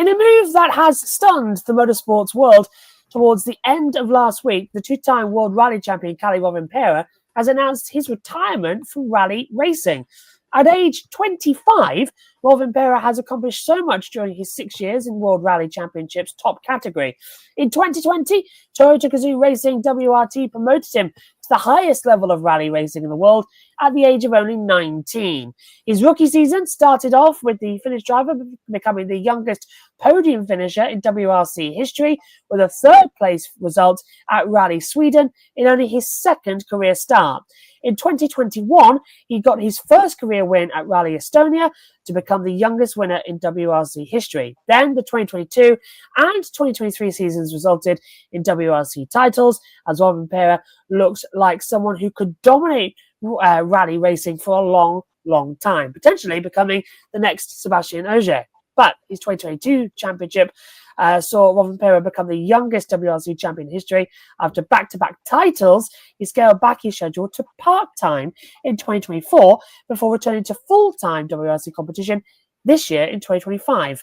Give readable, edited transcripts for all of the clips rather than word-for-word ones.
In a move that has stunned the motorsports world, towards the end of last week, the two-time World Rally Champion Kalle Rovanperä has announced his retirement from rally racing. At age 25, Rovanperä has accomplished so much during his 6 years in World Rally Championships top category. In 2020, Toyota Gazoo Racing WRT promoted him to the highest level of rally racing in the world at the age of only 19. His rookie season started off with the Finnish driver becoming the youngest podium finisher in WRC history, with a third-place result at Rally Sweden in only his second career start. In 2021, he got his first career win at Rally Estonia to become the youngest winner in WRC history. Then the 2022 and 2023 seasons resulted in WRC titles, as Rovanperä looked like someone who could dominate rally racing for a long time, potentially becoming the next Sebastian Ogier. But his 2022 championship saw Rovanperä become the youngest WRC champion in history. After back-to-back titles, he scaled back his schedule to part-time in 2024 before returning to full-time WRC competition this year in 2025.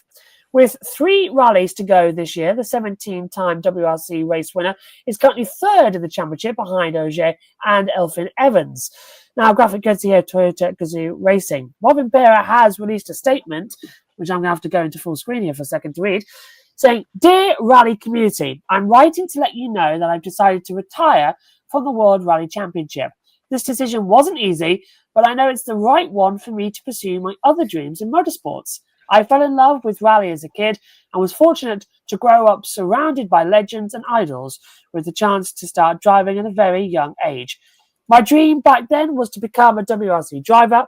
With 3 rallies to go this year, the 17-time WRC race winner is currently third in the championship behind Ogier and Elfyn Evans. Now, graphic courtesy here, Toyota Gazoo Racing. Rovanperä has released a statement, which I'm going to have to go into full screen here for a second to read, saying, "Dear Rally community, I'm writing to let you know that I've decided to retire from the World Rally Championship. This decision wasn't easy, but I know it's the right one for me to pursue my other dreams in motorsports. I fell in love with rally as a kid and was fortunate to grow up surrounded by legends and idols with the chance to start driving at a very young age. My dream back then was to become a WRC driver,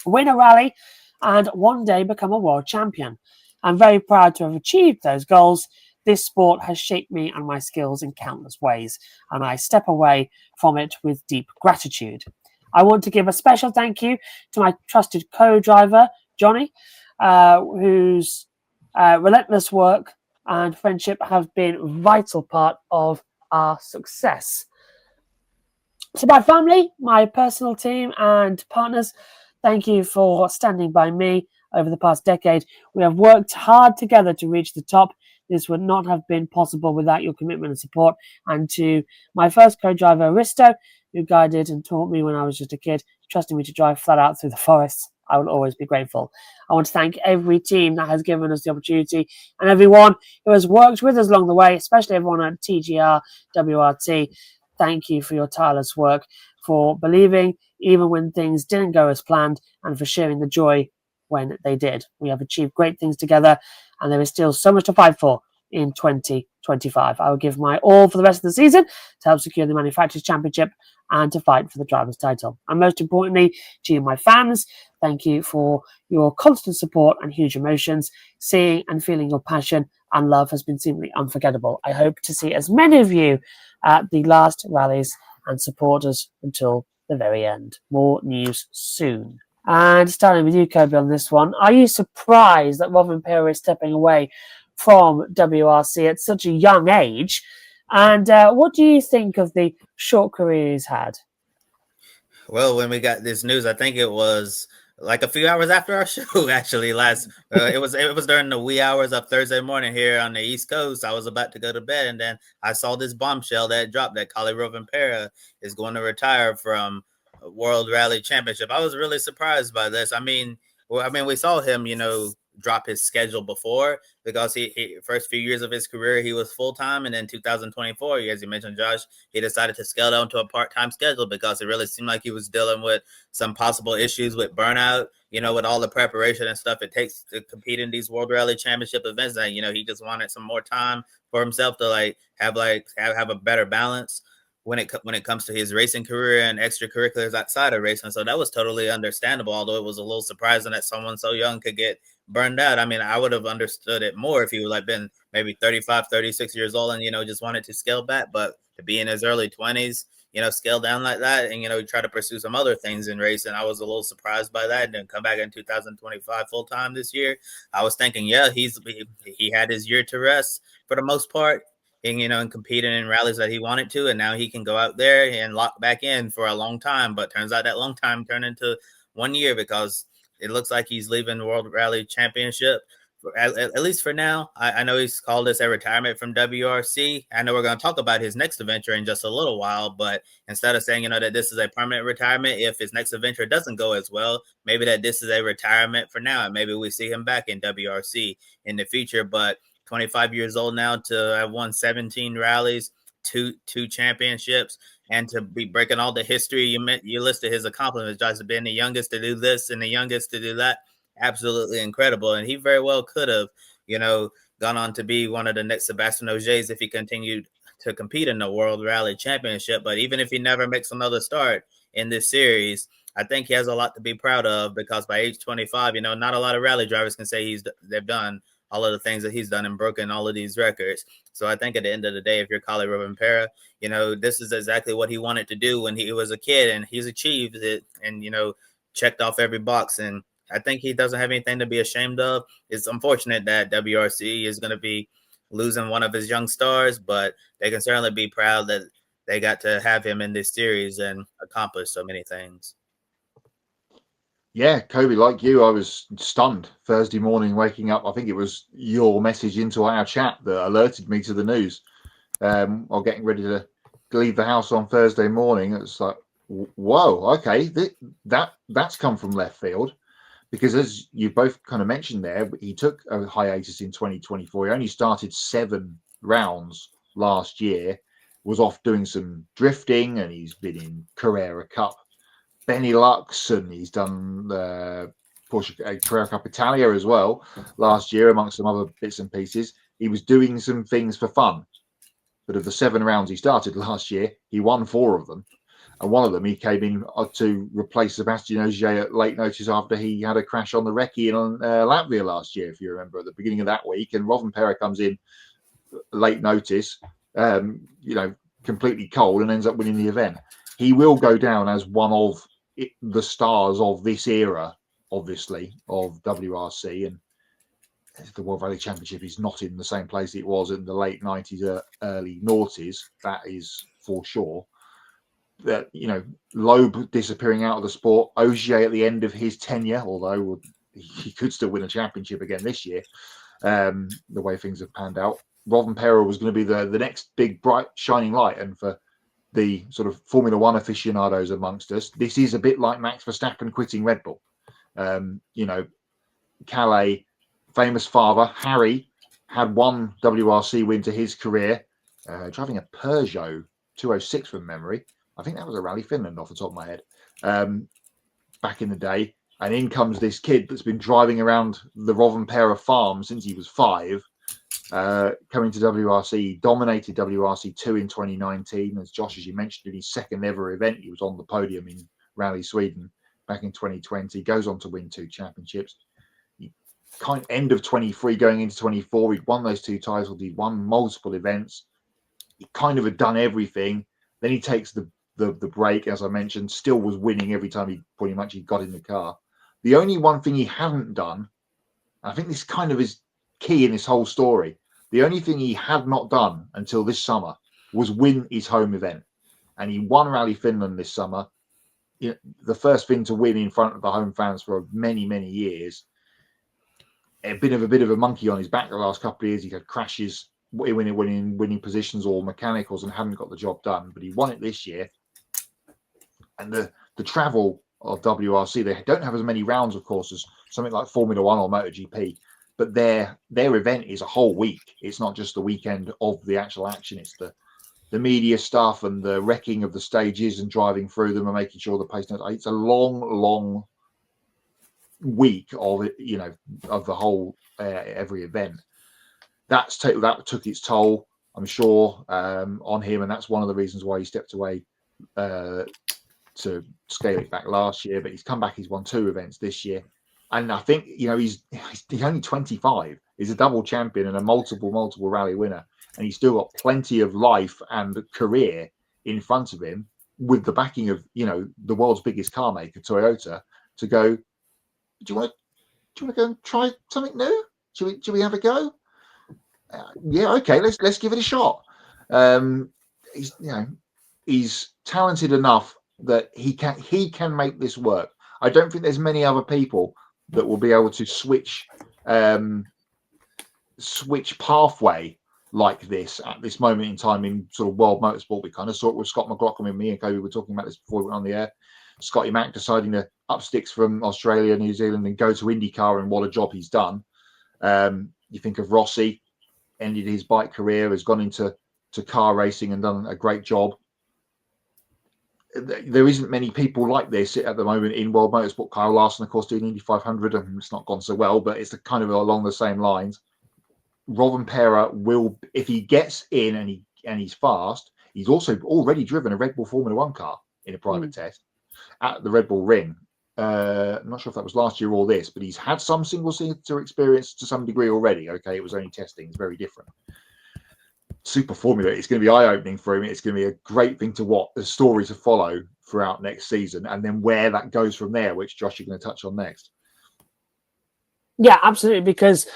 win a rally, and one day become a world champion. I'm very proud to have achieved those goals. This sport has shaped me and my skills in countless ways, and I step away from it with deep gratitude. I want to give a special thank you to my trusted co-driver, Johnny, whose relentless work and friendship have been a vital part of our success. To my family, my personal team and partners, thank you for standing by me over the past decade. We have worked hard together to reach the top. This would not have been possible without your commitment and support. And to my first co-driver, Risto, who guided and taught me when I was just a kid, trusting me to drive flat out through the forests, I will always be grateful. I want to thank every team that has given us the opportunity and everyone who has worked with us along the way, especially everyone at TGR, WRT. Thank you for your tireless work, for believing even when things didn't go as planned, and for sharing the joy when they did. We have achieved great things together, and there is still so much to fight for in 2025. I will give my all for the rest of the season to help secure the Manufacturers' Championship and to fight for the driver's title. And most importantly, to you, my fans, thank you for your constant support and huge emotions. Seeing and feeling your passion and love has been simply unforgettable. I hope to see as many of you at the last rallies and support us until the very end. More news soon. And starting with you, Kobe, on this one, are you surprised that Rovanperä is stepping away from WRC at such a young age? And what do you think of the short career he's had? Well, when we got this news, I think it was like a few hours after our show, actually. It was during the wee hours of Thursday morning here on the East Coast. I was about to go to bed, and then I saw this bombshell that dropped that Kalle Rovanperä is going to retire from World Rally Championship. I was really surprised by this. I mean, we saw him, drop his schedule before, because he first few years of his career he was full-time, and then 2024, as you mentioned, Josh, he decided to scale down to a part-time schedule because it really seemed like he was dealing with some possible issues with burnout, with all the preparation and stuff it takes to compete in these World Rally Championship events. And he just wanted some more time for himself to have a better balance when it comes to his racing career and extracurriculars outside of racing. So that was totally understandable, although it was a little surprising that someone so young could get burned out. I mean, I would have understood it more if he would have been maybe 35, 36 years old and, just wanted to scale back. But to be in his early 20s, scale down like that and, try to pursue some other things in racing, I was a little surprised by that. And then come back in 2025 full time this year. I was thinking, yeah, he had his year to rest for the most part. And competing in rallies that he wanted to, and now he can go out there and lock back in for a long time. But turns out that long time turned into 1 year, because it looks like he's leaving the World Rally Championship at least for now, I know he's called this a retirement from WRC. I know we're going to talk about his next adventure in just a little while, but instead of saying, that this is a permanent retirement, if his next adventure doesn't go as well, maybe that this is a retirement for now, and maybe we see him back in WRC in the future. But 25 years old now, to have won 17 rallies, two championships, and to be breaking all the history. You listed his accomplishments, just being the youngest to do this and the youngest to do that. Absolutely incredible. And he very well could have, gone on to be one of the next Sebastian Ogiers if he continued to compete in the World Rally Championship. But even if he never makes another start in this series, I think he has a lot to be proud of, because by age 25, not a lot of rally drivers can say they've done all of the things that he's done and broken all of these records. So I think at the end of the day, if you're Kalle Rovanperä, this is exactly what he wanted to do when he was a kid, and he's achieved it and, checked off every box. And I think he doesn't have anything to be ashamed of. It's unfortunate that WRC is going to be losing one of his young stars, but they can certainly be proud that they got to have him in this series and accomplish so many things. Yeah, Kobe, like you, I was stunned Thursday morning waking up. I think it was your message into our chat that alerted me to the news. Or getting ready to leave the house on Thursday morning. It's like, whoa, okay, that's come from left field. Because as you both kind of mentioned there, he took a hiatus in 2024. He only started 7 rounds last year, was off doing some drifting, and he's been in Carrera Cup Benelux, and he's done Porsche Carrera Cup Italia as well last year, amongst some other bits and pieces. He was doing some things for fun. But of the 7 rounds he started last year, he won 4 of them. And one of them, he came in to replace Sebastian Ogier at late notice after he had a crash on the recce in Latvia last year, if you remember, at the beginning of that week. And Rovanperä comes in late notice, completely cold, and ends up winning the event. He will go down as one of the stars of this era, obviously, of WRC. And the World Rally Championship is not in the same place it was in the late 90s, early noughties. That is for sure. That, Loeb disappearing out of the sport, Ogier at the end of his tenure, although he could still win a championship again this year, the way things have panned out. Rovanperä was going to be the next big, bright, shining light. And for the sort of Formula One aficionados amongst us, this is a bit like Max Verstappen quitting Red Bull. Kalle, famous father, Harry, had one WRC win to his career, driving a Peugeot 206 from memory. I think that was a Rally Finland off the top of my head, back in the day. And in comes this kid that's been driving around the Rovanperä farm since he was 5, coming to WRC, dominated WRC2 in 2019. As Josh, as you mentioned, in his second ever event, he was on the podium in Rally Sweden back in 2020, goes on to win 2 championships. End of 23 going into 24, he'd won those 2 titles, he'd won multiple events. He kind of had done everything. Then he takes the break, as I mentioned, still was winning every time he pretty much got in the car. The only one thing he hadn't done, I think this kind of is key in this whole story, the only thing he had not done until this summer was win his home event. And he won Rally Finland this summer, the first thing to win in front of the home fans for many, many years. A bit of a monkey on his back the last couple of years. He had crashes, winning positions or mechanicals, and hadn't got the job done. But he won it this year. And the travel of WRC, they don't have as many rounds, of course, as something like Formula One or MotoGP. But their event is a whole week. It's not just the weekend of the actual action. It's the media stuff and the wrecking of the stages and driving through them and making sure the pace. It's a long week of of the whole every event. That took its toll, I'm sure, on him, and that's one of the reasons why he stepped away to scale it back last year. But he's come back. He's won 2 events this year, and I think he's only 25. He's a double champion and a multiple rally winner, and he's still got plenty of life and career in front of him, with the backing of the world's biggest car maker, Toyota, to go. Do you want to go and try something new? Should we have a go? Yeah, okay. Let's give it a shot. He's talented enough that he can make this work. I don't think there's many other people that will be able to switch switch pathway like this at this moment in time in sort of world motorsport. We kind of saw it with Scott McLaughlin. With me and Kobe were talking about this before we went on the air. Scotty Mack deciding to up sticks from Australia, New Zealand, and go to IndyCar, and what a job he's done. You think of Rossi, ended his bike career, has gone into car racing and done a great job. There isn't many people like this at the moment in world motorsport. Kyle Larson, of course, doing Indy 500, and it's not gone so well, but it's kind of along the same lines. Rovanperä will, if he gets in and he's fast, he's also already driven a Red Bull Formula One car in a private test at the Red Bull Ring. I'm not sure if that was last year or this, but he's had some single seater experience to some degree already. Okay, it was only testing; it's very different. Super Formula, it's going to be eye-opening for him. It's going to be a great thing to watch, a story to follow throughout next season, and then where that goes from there, which Josh, you're going to touch on next. Yeah, absolutely, because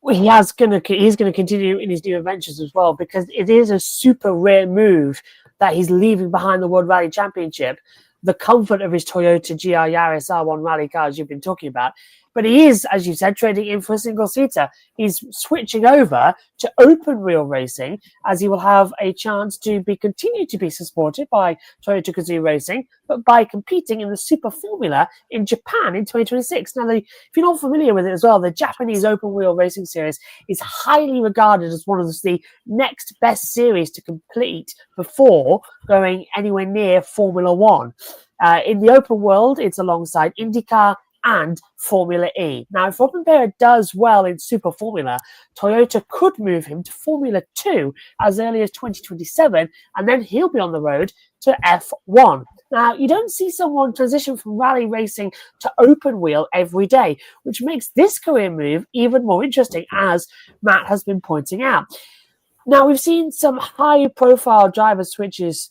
he's going to continue in his new adventures as well, because it is a super rare move that he's leaving behind the World Rally Championship, the comfort of his Toyota GR Yaris R1 rally cars you've been talking about. But he is, as you said, trading in for a single-seater. He's switching over to open-wheel racing, as he will have a chance to continue to be supported by Toyota Gazoo Racing, but by competing in the Super Formula in Japan in 2026. Now, if you're not familiar with it as well, the Japanese open-wheel racing series is highly regarded as one of the next best series to complete before going anywhere near Formula One. In the open world, it's alongside IndyCar and Formula E. Now, if Rovanperä does well in Super Formula, Toyota could move him to Formula 2 as early as 2027, and then he'll be on the road to F1. Now, you don't see someone transition from rally racing to open wheel every day, which makes this career move even more interesting, as Matt has been pointing out. Now, we've seen some high-profile driver switches,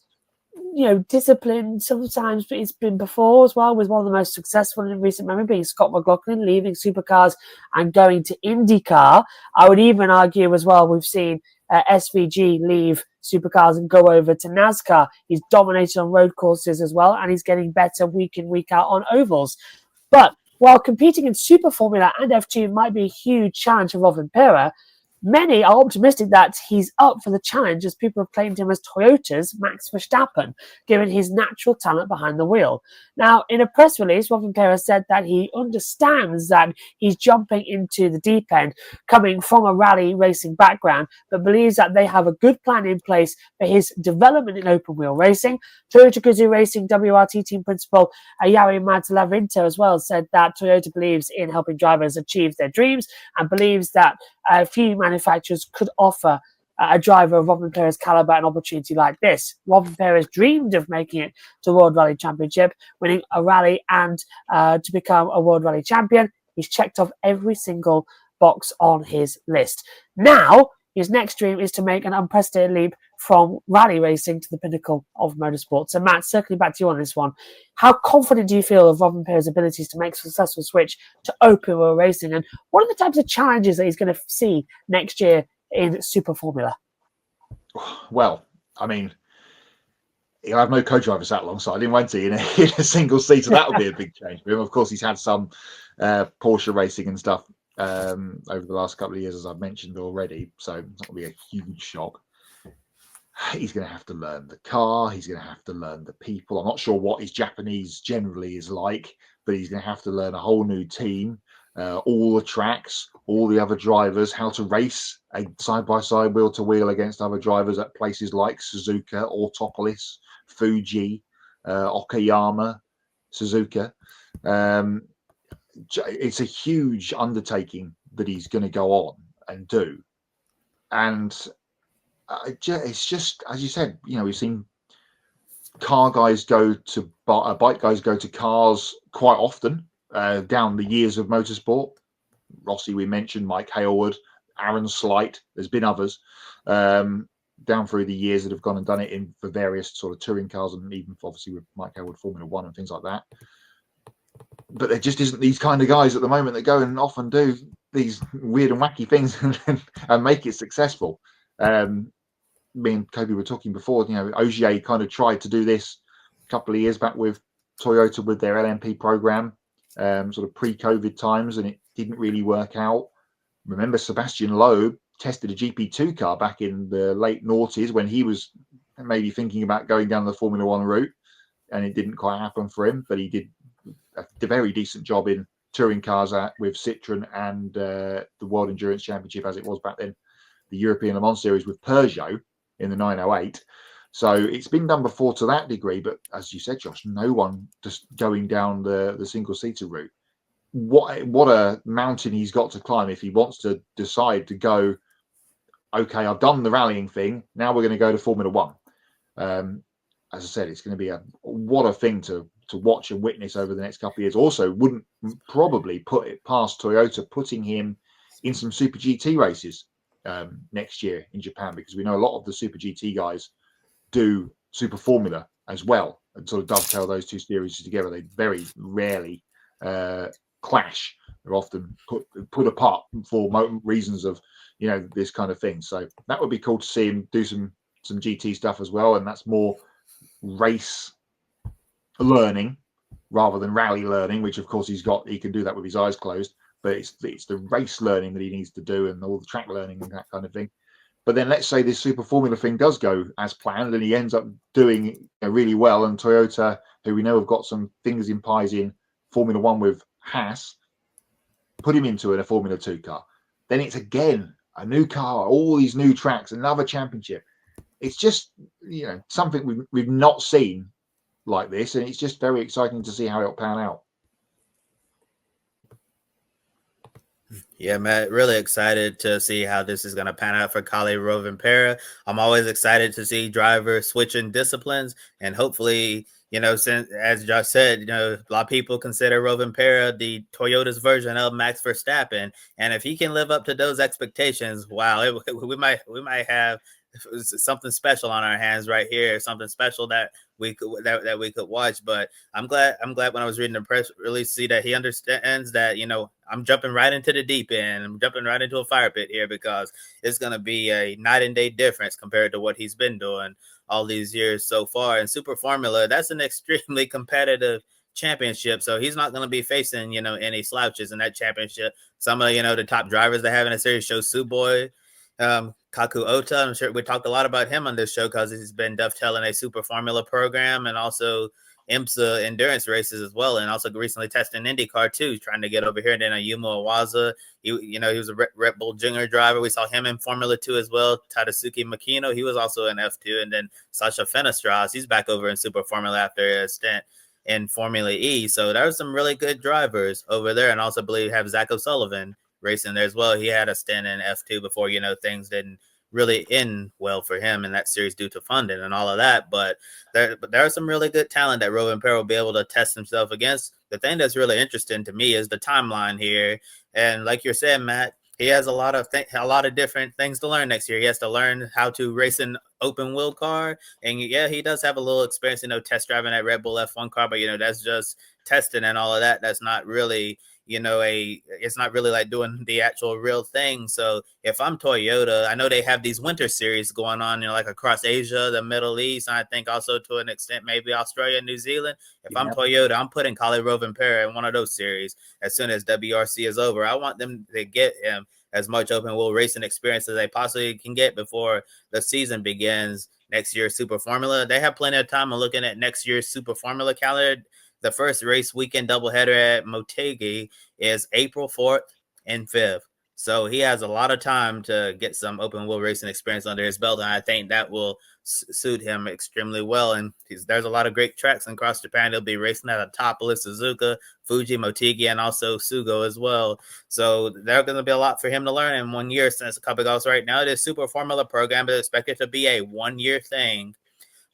discipline. Sometimes it's been before as well, with one of the most successful in recent memory being Scott McLaughlin leaving supercars and going to IndyCar. I would even argue as well, we've seen SVG leave supercars and go over to NASCAR. He's dominated on road courses as well, and he's getting better week in, week out on ovals. But while competing in Super Formula and F2 might be a huge challenge for Rovanperä, many are optimistic that he's up for the challenge, as people have claimed him as Toyota's Max Verstappen, given his natural talent behind the wheel. Now, in a press release, Rovanperä said that he understands that he's jumping into the deep end, coming from a rally racing background, but believes that they have a good plan in place for his development in open wheel racing. Toyota Gazoo Racing WRT team principal Jari Madlavinta as well said that Toyota believes in helping drivers achieve their dreams and believes that a few manufacturers could offer a driver of Rovanperä's caliber an opportunity like this. Rovanperä has dreamed of making it to World Rally Championship, winning a rally, and to become a World Rally champion. He's checked off every single box on his list. Now, his next dream is to make an unprecedented leap from rally racing to the pinnacle of motorsport. So, Matt, circling back to you on this one, how confident do you feel of Rovanperä's abilities to make a successful switch to open wheel racing? And what are the types of challenges that he's going to see next year in Super Formula? Well, I mean, he'll have no co-drivers sat alongside him, won't he? In a single seater, that would be a big change for him. Of course, he's had some Porsche racing and stuff over the last couple of years, as I've mentioned already, so it's not going to be a huge shock. He's going to have to learn the car. He's going to have to learn the people. I'm not sure what his Japanese generally is like, but he's going to have to learn a whole new team, all the tracks, all the other drivers, how to race a side-by-side, wheel-to-wheel against other drivers at places like Suzuka, Autopolis, Fuji, Okayama, Suzuka. It's a huge undertaking that he's going to go on and do. And it's just, as you said, we've seen bike guys go to cars quite often down the years of motorsport. Rossi, we mentioned, Mike Hailwood, Aaron Slight, there's been others down through the years that have gone and done it for various sort of touring cars, and even obviously with Mike Hailwood Formula One and things like that. But there just isn't these kind of guys at the moment that go and often do these weird and wacky things and make it successful. Me and Kobe were talking before, Ogier kind of tried to do this a couple of years back with Toyota with their LMP program, sort of pre-COVID times, and it didn't really work out. Remember, Sebastian Loeb tested a GP2 car back in the late noughties when he was maybe thinking about going down the Formula One route, and it didn't quite happen for him, but he did a very decent job in touring cars with Citroën and the World Endurance Championship, as it was back then, the European Le Mans Series with Peugeot in the 908. So it's been done before to that degree, but as you said, Josh, no one just going down the single-seater route. What a mountain he's got to climb if he wants to decide to go, okay, I've done the rallying thing, now we're going to go to Formula One. As I said, it's going to be what a thing to watch and witness over the next couple of years. Also, wouldn't probably put it past Toyota putting him in some Super GT races next year in Japan, because we know a lot of the Super GT guys do Super Formula as well and sort of dovetail those two series together. They very rarely clash. They're often put apart for reasons of, you know, this kind of thing. So that would be cool to see him do some GT stuff as well, and that's more race learning rather than rally learning, which of course he can do that with his eyes closed, but it's the race learning that he needs to do and all the track learning and that kind of thing. But then let's say this Super Formula thing does go as planned and he ends up doing really well, and Toyota, who we know have got some fingers in pies in Formula One with Haas, put him into a Formula 2 car. Then it's again a new car, all these new tracks, another championship. It's just, you know, something we've not seen like this, and it's just very exciting to see how it'll pan out. Yeah, Matt, really excited to see how this is going to pan out for Kalle Rovanperä. I'm always excited to see drivers switching disciplines, and hopefully, you know, since, as Josh said, you know, a lot of people consider Rovanperä the Toyota's version of Max Verstappen, and if he can live up to those expectations, wow, we might have something special on our hands right here, something special that we could watch. But I'm glad when I was reading the press release, see that he understands that, you know, I'm jumping right into the deep end. I'm jumping right into a fire pit here, because it's going to be a night and day difference compared to what he's been doing all these years so far. And Super Formula, that's an extremely competitive championship, so he's not going to be facing, you know, any slouches in that championship. Some of, you know, the top drivers they have in the series, Shosuboy, Kaku Ota, I'm sure we talked a lot about him on this show because he's been dovetailing a Super Formula program and also IMSA endurance races as well, and also recently testing IndyCar too, trying to get over here. And then Ayumu Iwaza, he was a Red Bull Junior driver. We saw him in Formula 2 as well. Tadasuke Makino, he was also in F2. And then Sasha Fenestras, he's back over in Super Formula after a stint in Formula E. So there are some really good drivers over there, and also believe have Zach O'Sullivan racing there as well. He had a stint in F2 before, you know, things didn't really end well for him in that series due to funding and all of that. But there are some really good talent that Rovanperä will be able to test himself against. The thing that's really interesting to me is the timeline here. And like you're saying, Matt, he has a lot of different things to learn next year. He has to learn how to race an open wheel car. And yeah, he does have a little experience, you know, test driving that Red Bull F1 car, but, you know, that's just testing and all of that. That's not really, you know, it's not really like doing the actual real thing. So if I'm Toyota, I know they have these winter series going on, you know, like across Asia, the Middle East, and I think also to an extent maybe Australia, New Zealand. If I'm Toyota, I'm putting Kalle Rovanperä in one of those series as soon as WRC is over. I want them to get him as much open wheel racing experience as they possibly can get before the season begins next year's Super Formula. They have plenty of time. I'm looking at next year's Super Formula calendar. The first race weekend doubleheader at Motegi is April 4th and 5th. So he has a lot of time to get some open wheel racing experience under his belt, and I think that will suit him extremely well. And there's a lot of great tracks across Japan. He'll be racing at Autopolis, Suzuka, Fuji, Motegi, and also Sugo as well. So there's going to be a lot for him to learn in 1 year. Since a couple goes right now, this Super Formula program is expected to be a 1 year thing,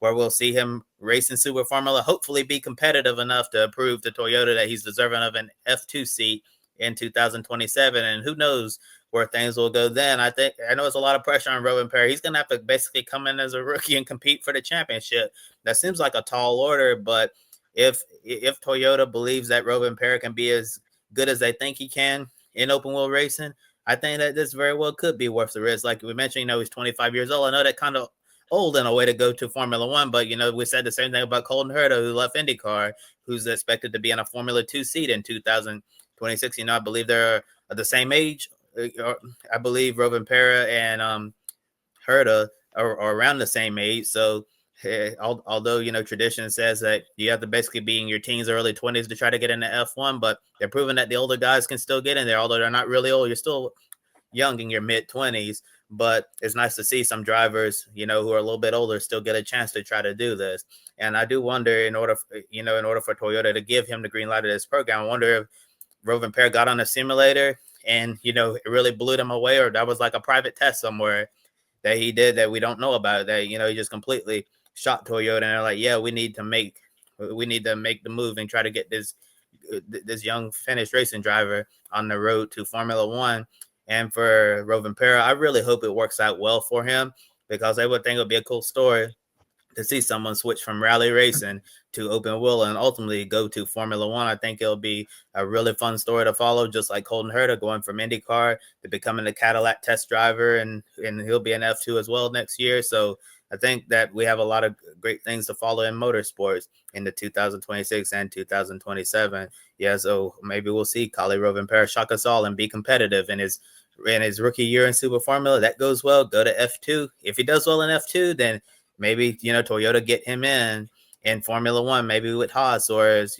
where we'll see him race in Super Formula, hopefully be competitive enough to prove to Toyota that he's deserving of an F2 seat in 2027. And who knows where things will go then. I know it's a lot of pressure on Rovanperä. He's going to have to basically come in as a rookie and compete for the championship. That seems like a tall order, but if Toyota believes that Rovanperä can be as good as they think he can in open wheel racing, I think that this very well could be worth the risk. Like we mentioned, you know, he's 25 years old. I know that kind of old in a way to go to Formula One, but, you know, we said the same thing about Colton Herta, who left IndyCar, who's expected to be in a Formula 2 seat in 2026. You know, I believe they're the same age I believe Rovanperä and Herta are around the same age. So although, tradition says that you have to basically be in your teens, early 20s to try to get into F1, but they're proving that the older guys can still get in there, although they're not really old. You're still young in your mid 20s, but it's nice to see some drivers, who are a little bit older still get a chance to try to do this. And I do wonder, in order for Toyota to give him the green light of this program, I wonder if Rovanperä got on a simulator and, it really blew them away, or that was like a private test somewhere that he did that we don't know about, that, he just completely shot Toyota, and they're like, yeah, we need to make the move and try to get this young Finnish racing driver on the road to Formula One. And for Rovanperä, I really hope it works out well for him, because I would think it would be a cool story to see someone switch from rally racing to open wheel and ultimately go to Formula One. I think it'll be a really fun story to follow, just like Colton Herta going from IndyCar to becoming a Cadillac test driver, and he'll be an F2 as well next year. So I think that we have a lot of great things to follow in motorsports in the 2026 and 2027. Yeah, so maybe we'll see Kalle Rovanperä shock us all and be competitive in his rookie year in Super Formula. That goes well, go to F2. If he does well in F2, then maybe, Toyota get him in Formula One, maybe with Haas, or as,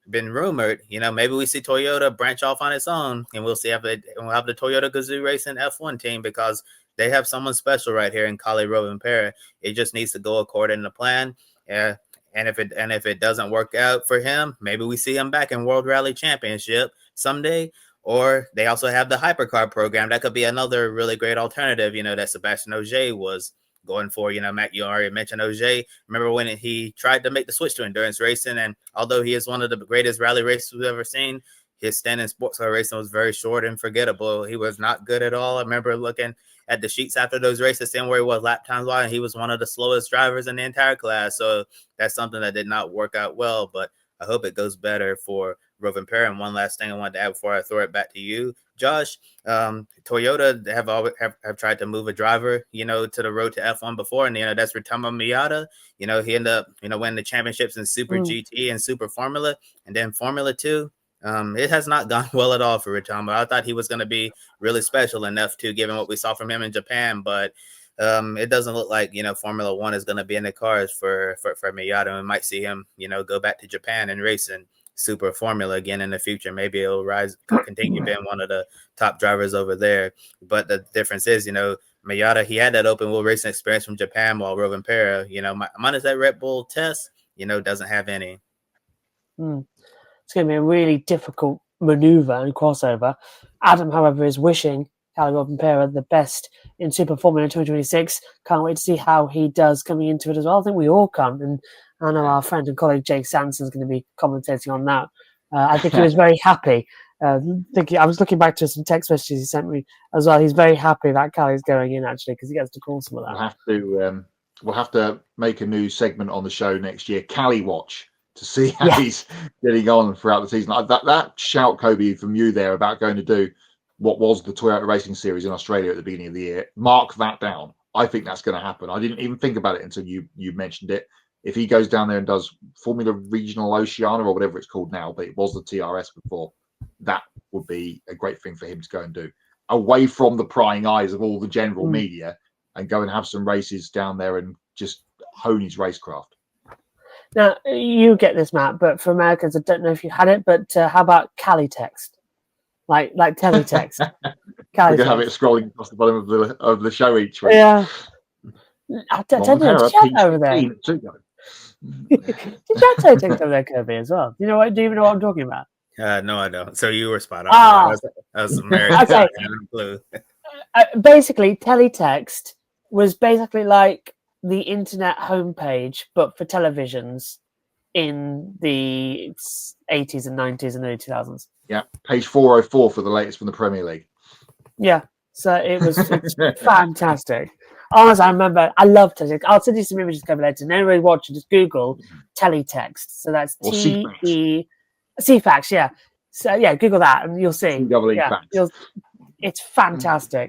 been rumored, maybe we see Toyota branch off on its own, and we'll see we'll have the Toyota Gazoo Racing F1 team, because they have someone special right here in Kalle Rovanperä. It just needs to go according to plan. And if it doesn't work out for him, maybe we see him back in World Rally Championship someday. Or they also have the hypercar program. That could be another really great alternative, that Sebastian Ogier was going for. Matt, you already mentioned Ogier. Remember when he tried to make the switch to endurance racing, and although he is one of the greatest rally racers we've ever seen, his stint in sports car racing was very short and forgettable. He was not good at all. I remember looking at the sheets after those races, seeing where he was lap times wise, and he was one of the slowest drivers in the entire class. So that's something that did not work out well, but I hope it goes better for Rovanperä. And one last thing I wanted to add before I throw it back to you, Josh. Toyota have tried to move a driver, to the road to F1 before, and that's Ritamo Miata. He ended up, winning the championships in Super GT and Super Formula, and then Formula 2. It has not gone well at all for Ritamo. I thought he was going to be really special in F2, given what we saw from him in Japan, but it doesn't look like, Formula One is going to be in the cards for Miata. We might see him, go back to Japan and race in Super Formula again in the future. Maybe he'll continue being one of the top drivers over there. But the difference is, Miata, he had that open wheel racing experience from Japan, while Rovanperä, minus that Red Bull test, doesn't have any. It's going to be a really difficult maneuver and crossover. Adam, however, is wishing Kalle Rovanperä the best in Super Formula 2026. Can't wait to see how he does coming into it as well. I think we all can. And I know our friend and colleague Jake Sanson is going to be commentating on that. I think he was very happy. I was looking back to some text messages he sent me as well. He's very happy that Kalle's going in, actually, because he gets to call some of that. We'll have to make a new segment on the show next year, Kalle Watch, to see how he's getting on throughout the season. That shout, Kobe, from you there about going to do what was the Toyota Racing Series in Australia at the beginning of the year, mark that down. I think that's going to happen. I didn't even think about it until you mentioned it. If he goes down there and does Formula Regional Oceania or whatever it's called now, but it was the TRS before, that would be a great thing for him to go and do. Away from the prying eyes of all the general media, and go and have some races down there and just hone his racecraft. Now, you get this, Matt, but for Americans, I don't know if you had it, but how about Kalle text? Like teletext. We're going to have it scrolling across the bottom of the show each week. Yeah. I don't know. Did you have over there? Did you have teletext over there, Kirby, as well? Do you even know what I'm talking about? No, I don't. So you were spot on. That was American. Okay. I have no clue. Basically, teletext was basically like the internet homepage, but for televisions in the 80s and 90s and early 2000s. Yeah, page 404 for the latest from the Premier League. Yeah, so it's fantastic. Honestly, I remember, I love teletext. I'll send you some images coming later. And anybody watching, just Google teletext. So that's CFAX, yeah. So yeah, Google that and you'll see. CEE facts. It's fantastic.